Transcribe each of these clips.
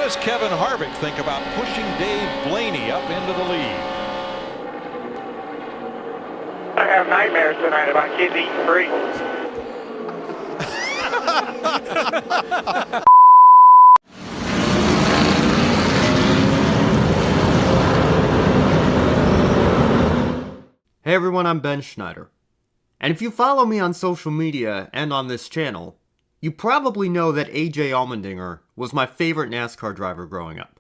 What does Kevin Harvick think about pushing Dave Blaney up into the lead? I have nightmares tonight about kids eating free. Hey everyone, I'm Ben Schneider. And if you follow me on social media and on this channel, you probably know that AJ Allmendinger was my favorite NASCAR driver growing up.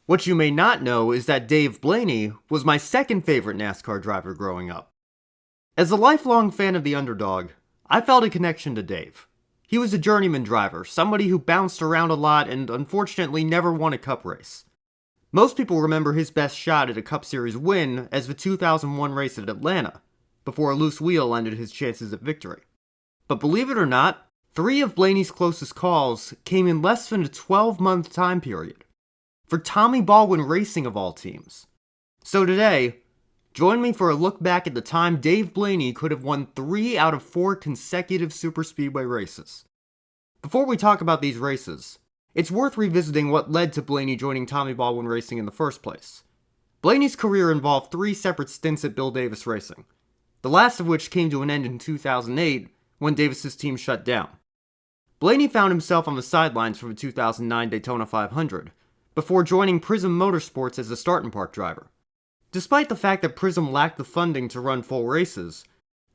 What you may not know is that Dave Blaney was my second favorite NASCAR driver growing up. As a lifelong fan of the underdog, I felt a connection to Dave. He was a journeyman driver, somebody who bounced around a lot and unfortunately never won a Cup race. Most people remember his best shot at a Cup Series win as the 2001 race at Atlanta, before a loose wheel ended his chances at victory. But believe it or not, 3 of Blaney's closest calls came in less than a 12-month time period, for Tommy Baldwin Racing of all teams. So today, join me for a look back at the time Dave Blaney could have won 3 out of 4 consecutive superspeedway races. Before we talk about these races, it's worth revisiting what led to Blaney joining Tommy Baldwin Racing in the first place. Blaney's career involved 3 separate stints at Bill Davis Racing, the last of which came to an end in 2008 when Davis's team shut down. Blaney found himself on the sidelines for the 2009 Daytona 500, before joining Prism Motorsports as a start-and park driver. Despite the fact that Prism lacked the funding to run full races,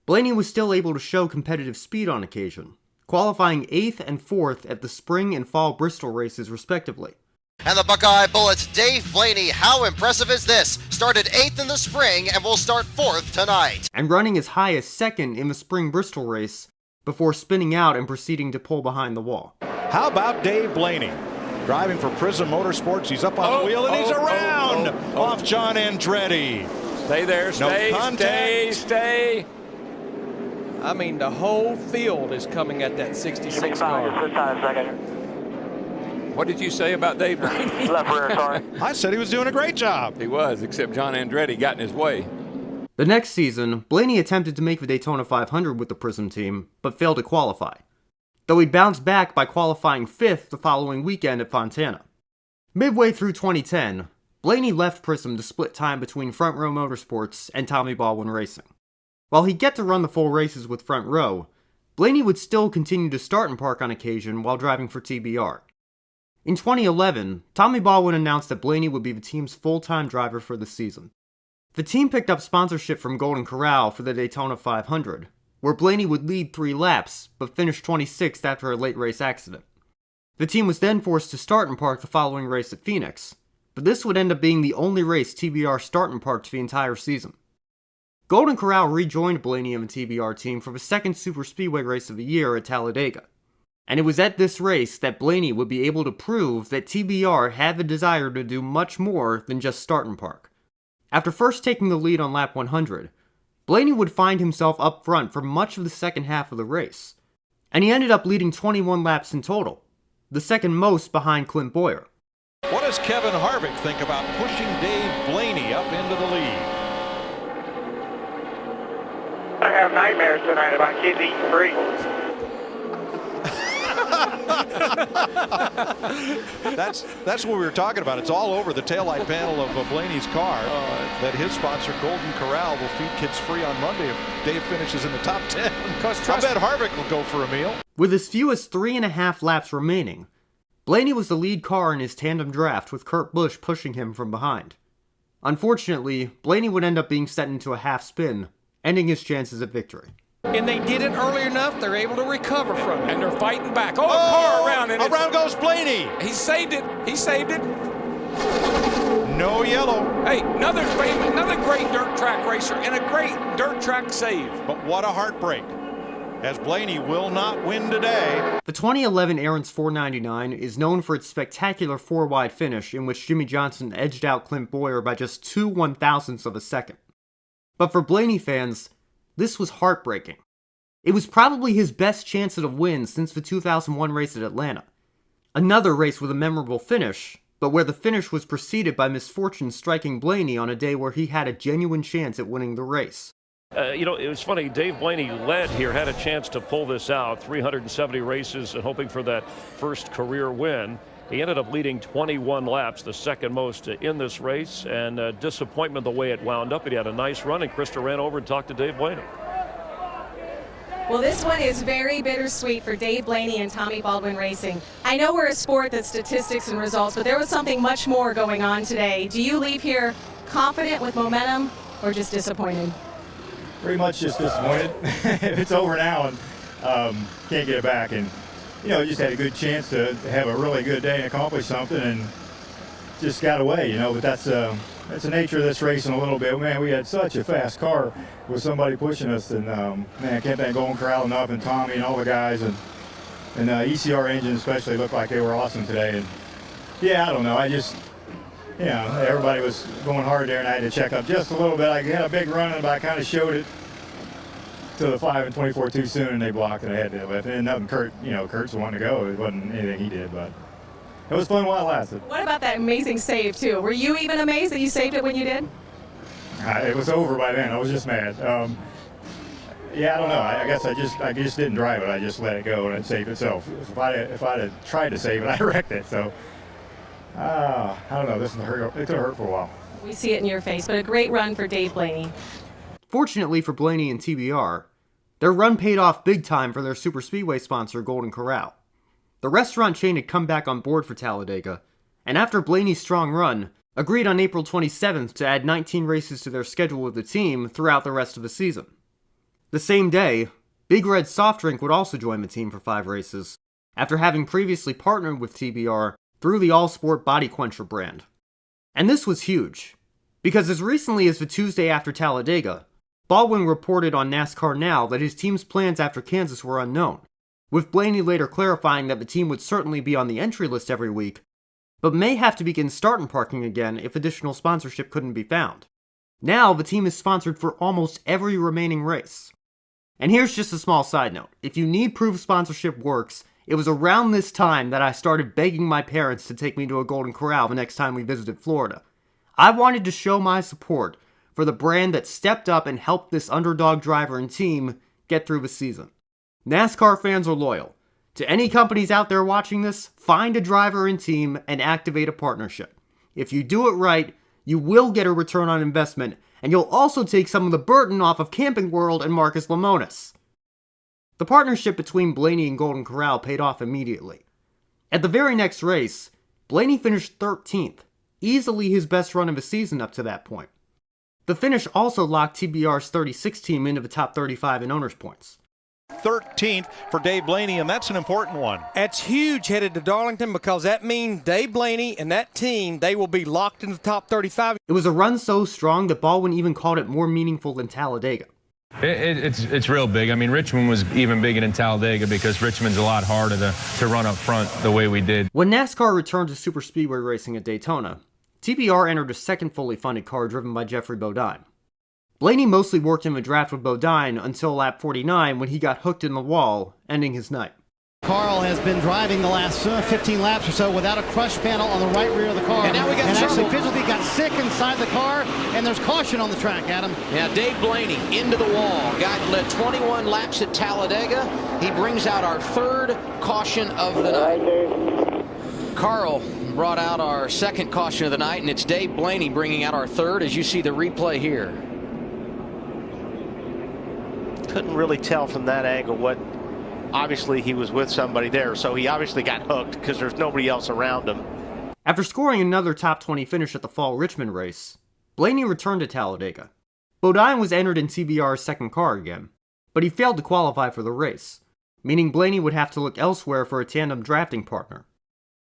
Blaney was still able to show competitive speed on occasion, qualifying 8th and 4th at the spring and fall Bristol races respectively. And the Buckeye Bullets, Dave Blaney, how impressive is this? Started 8th in the spring and will start 4th tonight. And running as high as 2nd in the spring Bristol race, before spinning out and proceeding to pull behind the wall. How about Dave Blaney? Driving for Prism Motorsports, he's up on the wheel and he's around off John Andretti. Stay there, stay. I mean, the whole field is coming at that 66 car. What did you say about Dave Blaney? Left rear, sorry. I said he was doing a great job. He was, except John Andretti got in his way. The next season, Blaney attempted to make the Daytona 500 with the Prism team, but failed to qualify, though he bounced back by qualifying 5th the following weekend at Fontana. Midway through 2010, Blaney left Prism to split time between Front Row Motorsports and Tommy Baldwin Racing. While he'd get to run the full races with Front Row, Blaney would still continue to start and park on occasion while driving for TBR. In 2011, Tommy Baldwin announced that Blaney would be the team's full-time driver for the season. The team picked up sponsorship from Golden Corral for the Daytona 500, where Blaney would lead 3 laps, but finish 26th after a late race accident. The team was then forced to start and park the following race at Phoenix, but this would end up being the only race TBR start and parked the entire season. Golden Corral rejoined Blaney and the TBR team for the second superspeedway race of the year at Talladega, and it was at this race that Blaney would be able to prove that TBR had the desire to do much more than just start and park. After first taking the lead on lap 100, Blaney would find himself up front for much of the second half of the race, and he ended up leading 21 laps in total, the second most behind Clint Bowyer. What does Kevin Harvick think about pushing Dave Blaney up into the lead? I have nightmares tonight about kids eating free. That's what we were talking about. It's all over the taillight panel of Blaney's car that his sponsor Golden Corral will feed kids free on Monday if Dave finishes in the top 10. I bet Harvick will go for a meal. With as few as 3.5 laps remaining, Blaney was the lead car in his tandem draft with Kurt Busch pushing him from behind. Unfortunately, Blaney would end up being set into a half spin, ending his chances at victory. And they did it early enough, they're able to recover from it. And they're fighting back. Oh, a car around it. Around goes Blaney. He saved it. No yellow. Hey, another great dirt track racer and a great dirt track save. But what a heartbreak, as Blaney will not win today. The 2011 Aaron's 499 is known for its spectacular 4-wide finish in which Jimmy Johnson edged out Clint Bowyer by just 2 1/1000ths of a second. But for Blaney fans, this was heartbreaking. It was probably his best chance at a win since the 2001 race at Atlanta. Another race with a memorable finish, but where the finish was preceded by misfortune striking Blaney on a day where he had a genuine chance at winning the race. It was funny, Dave Blaney led here, had a chance to pull this out, 370 races and hoping for that first career win. He ended up leading 21 laps, the second most in this race, and disappointment the way it wound up. He had a nice run, and Krista ran over and talked to Dave Blaney. Well, this one is very bittersweet for Dave Blaney and Tommy Baldwin Racing. I know we're a sport that's statistics and results, but there was something much more going on today. Do you leave here confident with momentum or just disappointed? Pretty much just disappointed. It's over now and can't get it back. And, you know, just had a good chance to have a really good day and accomplish something and just got away, you know. But that's the nature of this racing a little bit. Man, we had such a fast car with somebody pushing us. And, man, I can't thank Golden Corral enough and Tommy and all the guys. And ECR engine especially looked like they were awesome today. And, yeah, I don't know. You know, everybody was going hard there, and I had to check up just a little bit. I had a big run, but I kind of showed it to the 5 and 24 too soon, and they blocked, and I had to lift. And nothing, Kurt's the one to go. It wasn't anything he did, but it was fun while it lasted. What about that amazing save, too? Were you even amazed that you saved it when you did? It was over by then. I was just mad. Yeah, I don't know. I guess I just didn't drive it. I just let it go, and it saved itself. If I'd have tried to save it, I wrecked it. So. I don't know. It could have hurt for a while. We see it in your face, but a great run for Dave Blaney. Fortunately for Blaney and TBR, their run paid off big time for their superspeedway sponsor, Golden Corral. The restaurant chain had come back on board for Talladega, and after Blaney's strong run, agreed on April 27th to add 19 races to their schedule with the team throughout the rest of the season. The same day, Big Red Soft Drink would also join the team for 5 races, after having previously partnered with TBR through the all-sport Body Quencher brand. And this was huge, because as recently as the Tuesday after Talladega, Baldwin reported on NASCAR Now that his team's plans after Kansas were unknown, with Blaney later clarifying that the team would certainly be on the entry list every week, but may have to begin starting parking again if additional sponsorship couldn't be found. Now the team is sponsored for almost every remaining race. And here's just a small side note. If you need proof sponsorship works, it was around this time that I started begging my parents to take me to a Golden Corral the next time we visited Florida. I wanted to show my support for the brand that stepped up and helped this underdog driver and team get through the season. NASCAR fans are loyal. To any companies out there watching this, find a driver and team and activate a partnership. If you do it right, you will get a return on investment, and you'll also take some of the burden off of Camping World and Marcus Lemonis. The partnership between Blaney and Golden Corral paid off immediately. At the very next race, Blaney finished 13th, easily his best run of the season up to that point. The finish also locked TBR's 36 team into the top 35 in owners' points. 13th for Dave Blaney, and that's an important one. That's huge headed to Darlington, because that means Dave Blaney and that team, they will be locked in the top 35. It was a run so strong that Baldwin even called it more meaningful than Talladega. It's real big. I mean, Richmond was even bigger than Talladega because Richmond's a lot harder to run up front the way we did. When NASCAR returned to superspeedway racing at Daytona, TBR entered a second fully funded car driven by Jeffrey Bodine. Blaney mostly worked in the draft with Bodine until lap 49 when he got hooked in the wall, ending his night. Carl has been driving the last 15 laps or so without a crush panel on the right rear of the car. And now we got actually physically got sick inside the car, and there's caution on the track, Adam. Yeah, Dave Blaney into the wall. Guy led 21 laps at Talladega. He brings out our third caution of the night. Carl brought out our second caution of the night, and it's Dave Blaney bringing out our third, as you see the replay here. Couldn't really tell from that angle what. Obviously, he was with somebody there, so he obviously got hooked because there's nobody else around him. After scoring another top 20 finish at the fall Richmond race, Blaney returned to Talladega. Bodine was entered in TBR's second car again, but he failed to qualify for the race, meaning Blaney would have to look elsewhere for a tandem drafting partner.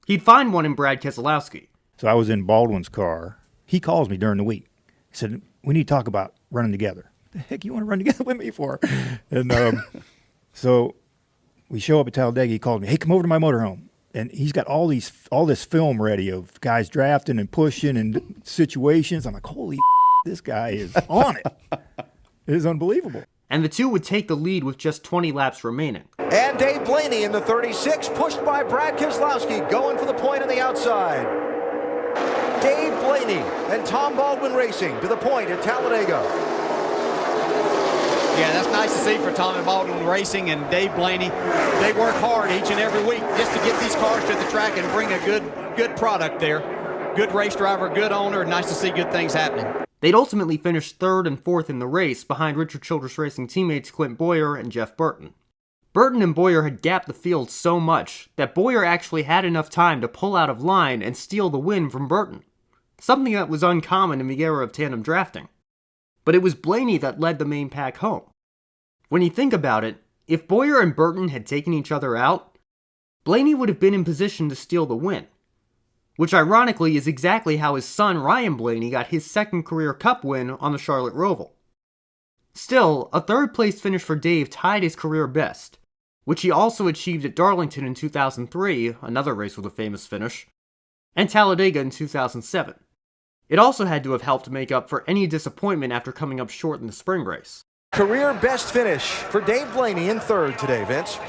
He'd find one in Brad Keselowski. So I was in Baldwin's car. He calls me during the week. He said, "We need to talk about running together." The heck you want to run together with me for? And so we show up at Talladega. He called me, "Hey, come over to my motorhome." And he's got all this film ready of guys drafting and pushing and situations. I'm like, holy this guy is on it. It is unbelievable. And the two would take the lead with just 20 laps remaining. And Dave Blaney in the 36, pushed by Brad Keselowski, going for the point on the outside. Dave Blaney and Tom Baldwin Racing to the point at Talladega. Yeah, that's nice to see for Tommy Baldwin Racing and Dave Blaney. They work hard each and every week just to get these cars to the track and bring a good product there. Good race driver, good owner, nice to see good things happening. They'd ultimately finish 3rd and 4th in the race behind Richard Childress Racing teammates Clint Bowyer and Jeff Burton. Burton and Bowyer had gapped the field so much that Bowyer actually had enough time to pull out of line and steal the win from Burton, something that was uncommon in the era of tandem drafting. But it was Blaney that led the main pack home. When you think about it, if Bowyer and Burton had taken each other out, Blaney would have been in position to steal the win, which ironically is exactly how his son Ryan Blaney got his 2nd career Cup win on the Charlotte Roval. Still, a 3rd place finish for Dave tied his career best, which he also achieved at Darlington in 2003, another race with a famous finish, and Talladega in 2007. It also had to have helped make up for any disappointment after coming up short in the spring race. Career best finish for Dave Blaney in 3rd today, Vince.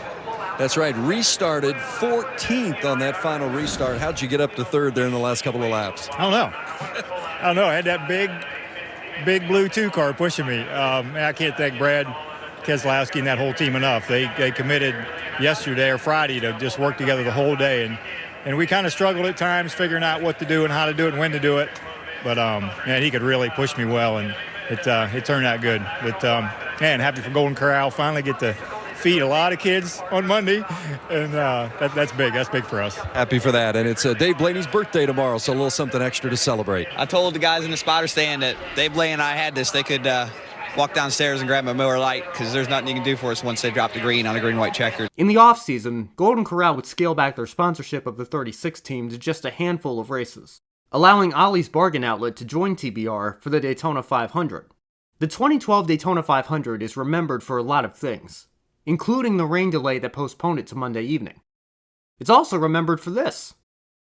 That's right, restarted 14th on that final restart. How'd you get up to 3rd there in the last couple of laps? I don't know. I had that big blue 2 car pushing me. I can't thank Brad Keselowski and that whole team enough. They committed yesterday or Friday to just work together the whole day, and we kind of struggled at times figuring out what to do and how to do it and when to do it. But man, he could really push me well, and it turned out good. But man, happy for Golden Corral. Finally get to feed a lot of kids on Monday, and that's big. That's big for us. Happy for that, and it's Dave Blaney's birthday tomorrow, so a little something extra to celebrate. I told the guys in the spotter stand that Dave Blaney and I had this. They could walk downstairs and grab a Miller Lite because there's nothing you can do for us once they drop the green on a green-white checker. In the off-season, Golden Corral would scale back their sponsorship of the 36 team to just a handful of races, allowing Ollie's Bargain Outlet to join TBR for the Daytona 500. The 2012 Daytona 500 is remembered for a lot of things, including the rain delay that postponed it to Monday evening. It's also remembered for this.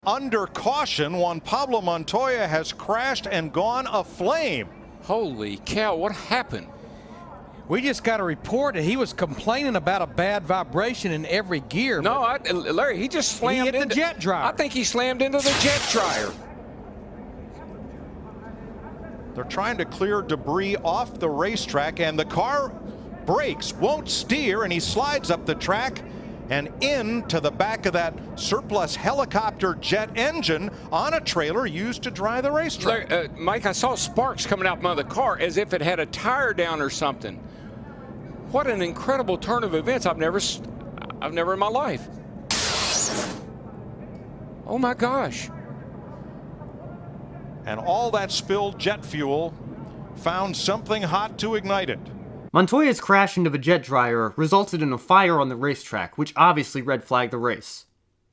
Under caution, Juan Pablo Montoya has crashed and gone aflame. Holy cow, what happened? We just got a report that he was complaining about a bad vibration in every gear. No, Larry, he just slammed into the jet dryer. I think he slammed into the jet dryer. They're trying to clear debris off the racetrack, and the car brakes, won't steer, and he slides up the track and into the back of that surplus helicopter jet engine on a trailer used to dry the racetrack. Mike, I saw sparks coming out from the car as if it had a tire down or something. What an incredible turn of events. I've never in my life. Oh my gosh. And all that spilled jet fuel found something hot to ignite it. Montoya's crash into the jet dryer resulted in a fire on the racetrack, which obviously red flagged the race.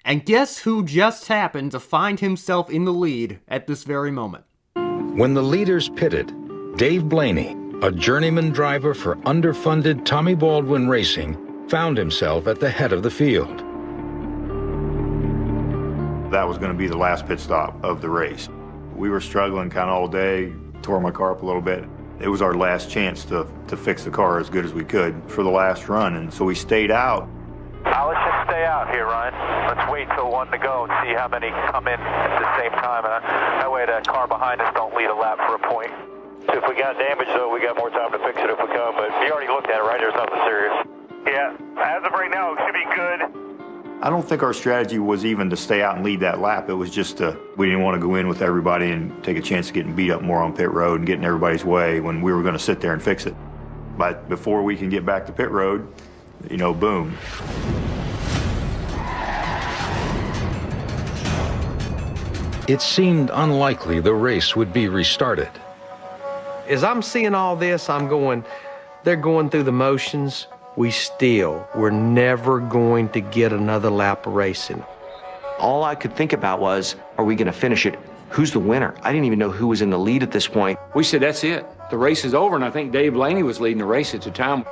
And guess who just happened to find himself in the lead at this very moment? When the leaders pitted, Dave Blaney, a journeyman driver for underfunded Tommy Baldwin Racing, found himself at the head of the field. That was going to be the last pit stop of the race. We were struggling kind of all day, tore my car up a little bit. It was our last chance to fix the car as good as we could for the last run, and so we stayed out. Let's just stay out here, Ryan. Let's wait till 1 to go and see how many come in at the same time. That way the car behind us don't lead a lap for a point. If we got damage, though, we got more time to fix it if we come, but you already looked at it, right? There's nothing serious. Yeah, as of right now, it should be good. I don't think our strategy was even to stay out and lead that lap. It was just we didn't want to go in with everybody and take a chance of getting beat up more on pit road and getting everybody's way when we were going to sit there and fix it. But before we can get back to pit road, you know, boom. It seemed unlikely the race would be restarted. As I'm seeing all this, I'm going, they're going through the motions. We're never going to get another lap of racing. All I could think about was, are we going to finish it? Who's the winner? I didn't even know who was in the lead at this point. We said, that's it. The race is over, and I think Dave Blaney was leading the race at the time.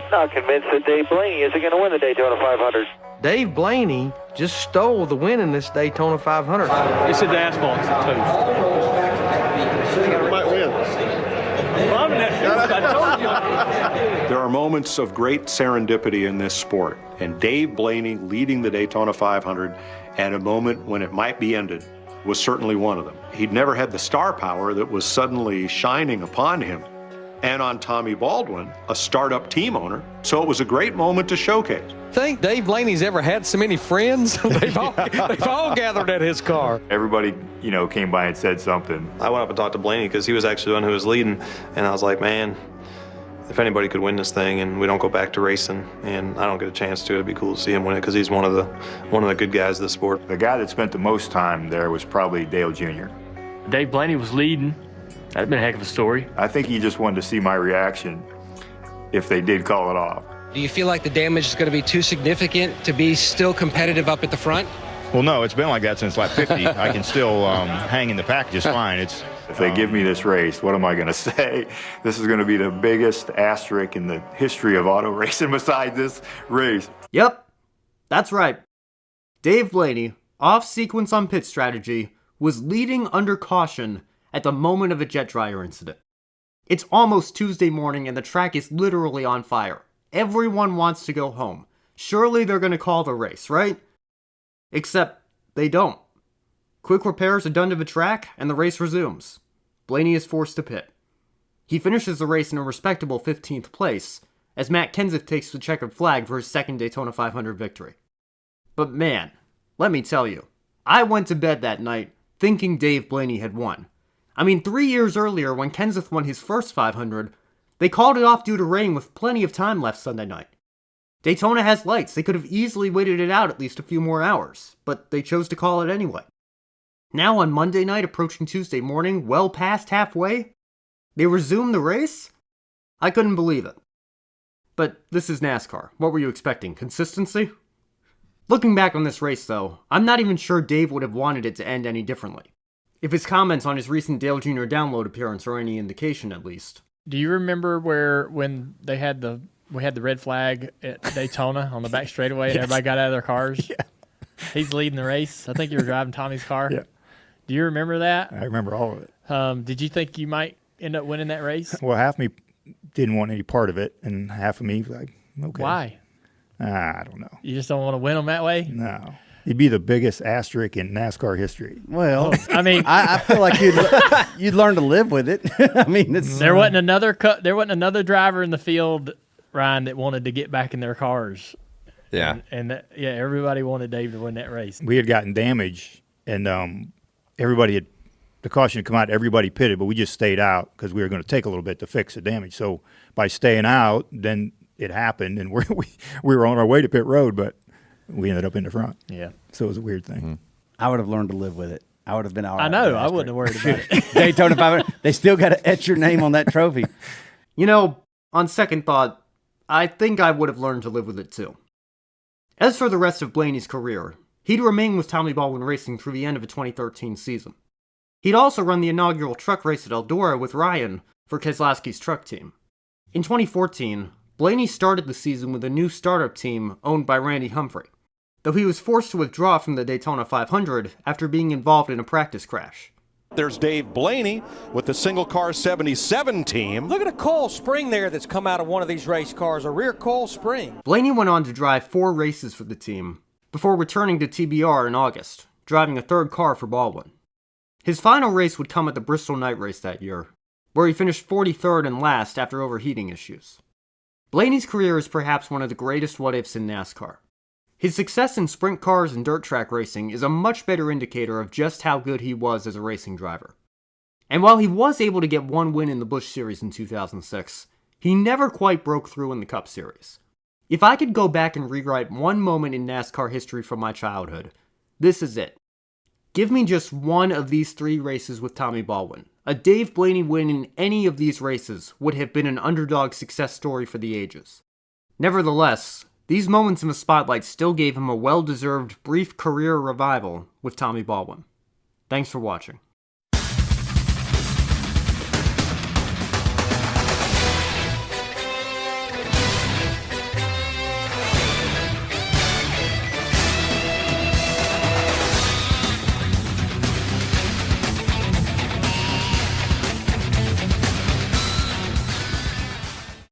Not convinced that Dave Blaney isn't going to win the Daytona 500. Dave Blaney just stole the win in this Daytona 500. It's the asphalt toast. Might win. There are moments of great serendipity in this sport, and Dave Blaney leading the Daytona 500 at a moment when it might be ended was certainly one of them. He'd never had the star power that was suddenly shining upon him. and on Tommy Baldwin, a startup team owner. So it was a great moment to showcase. Think Dave Blaney's ever had so many friends? They've all gathered at his car. Everybody, came by and said something. I went up and talked to Blaney because he was actually the one who was leading, and I was like, man, if anybody could win this thing and we don't go back to racing and I don't get a chance to, it'd be cool to see him win it because he's one of the good guys of the sport. The guy that spent the most time there was probably Dale Jr. Dave Blaney was leading. That'd been a heck of a story. I think he just wanted to see my reaction if they did call it off. Do you feel like the damage is going to be too significant to be still competitive up at the front? Well, no, it's been like that since lap 50. I can still hang in the pack just fine. If they give me this race, what am I going to say? This is going to be the biggest asterisk in the history of auto racing besides this race. Yep, that's right. Dave Blaney, off sequence on pit strategy, was leading under caution at the moment of a jet dryer incident. It's almost Tuesday morning and the track is literally on fire. Everyone wants to go home. Surely they're going to call the race, right? Except they don't. Quick repairs are done to the track, and the race resumes. Blaney is forced to pit. He finishes the race in a respectable 15th place, as Matt Kenseth takes the checkered flag for his second Daytona 500 victory. But man, let me tell you, I went to bed that night thinking Dave Blaney had won. I mean, 3 years earlier, when Kenseth won his first 500, they called it off due to rain with plenty of time left Sunday night. Daytona has lights. They could have easily waited it out at least a few more hours, but they chose to call it anyway. Now on Monday night, approaching Tuesday morning, well past halfway, they resume the race? I couldn't believe it. But this is NASCAR. What were you expecting? Consistency? Looking back on this race, though, I'm not even sure Dave would have wanted it to end any differently. If his comments on his recent Dale Jr. download appearance are any indication, at least. Do you remember when we had the red flag at Daytona on the back straightaway and everybody got out of their cars? Yeah. He's leading the race. I think you were driving Tommy's car. Yeah. Do you remember that? I remember all of it. Did you think you might end up winning that race? Well, half of me didn't want any part of it, and half of me was like, okay. Why? I don't know. You just don't want to win them that way? No. It'd be the biggest asterisk in NASCAR history. Well, I mean, I feel like you'd learn to live with it. I mean, there wasn't another driver in the field, Ryan, that wanted to get back in their cars. Yeah, and everybody wanted Dave to win that race. We had gotten damage, and the caution had come out. Everybody pitted, but we just stayed out because we were going to take a little bit to fix the damage. So by staying out, then it happened, and we were on our way to pit road, but we ended up in the front. Yeah. So it was a weird thing. Mm-hmm. I would have learned to live with it. I would have been all right. I know. I wouldn't have worried about it. Daytona 500. They still got to etch your name on that trophy. You know, on second thought, I think I would have learned to live with it too. As for the rest of Blaney's career, he'd remain with Tommy Baldwin Racing through the end of the 2013 season. He'd also run the inaugural truck race at Eldora with Ryan for Keselowski's truck team. In 2014, Blaney started the season with a new startup team owned by Randy Humphrey, though he was forced to withdraw from the Daytona 500 after being involved in a practice crash. There's Dave Blaney with the single car 77 team. Look at a coil spring there that's come out of one of these race cars, a rear coil spring. Blaney went on to drive 4 races for the team before returning to TBR in August, driving a third car for Baldwin. His final race would come at the Bristol Night Race that year, where he finished 43rd and last after overheating issues. Blaney's career is perhaps one of the greatest what-ifs in NASCAR. His success in sprint cars and dirt track racing is a much better indicator of just how good he was as a racing driver. And while he was able to get one win in the Busch Series in 2006, he never quite broke through in the Cup Series. If I could go back and rewrite one moment in NASCAR history from my childhood, this is it. Give me just one of these 3 races with Tommy Baldwin. A Dave Blaney win in any of these races would have been an underdog success story for the ages. Nevertheless, these moments in the spotlight still gave him a well-deserved brief career revival with Tommy Baldwin. Thanks for watching.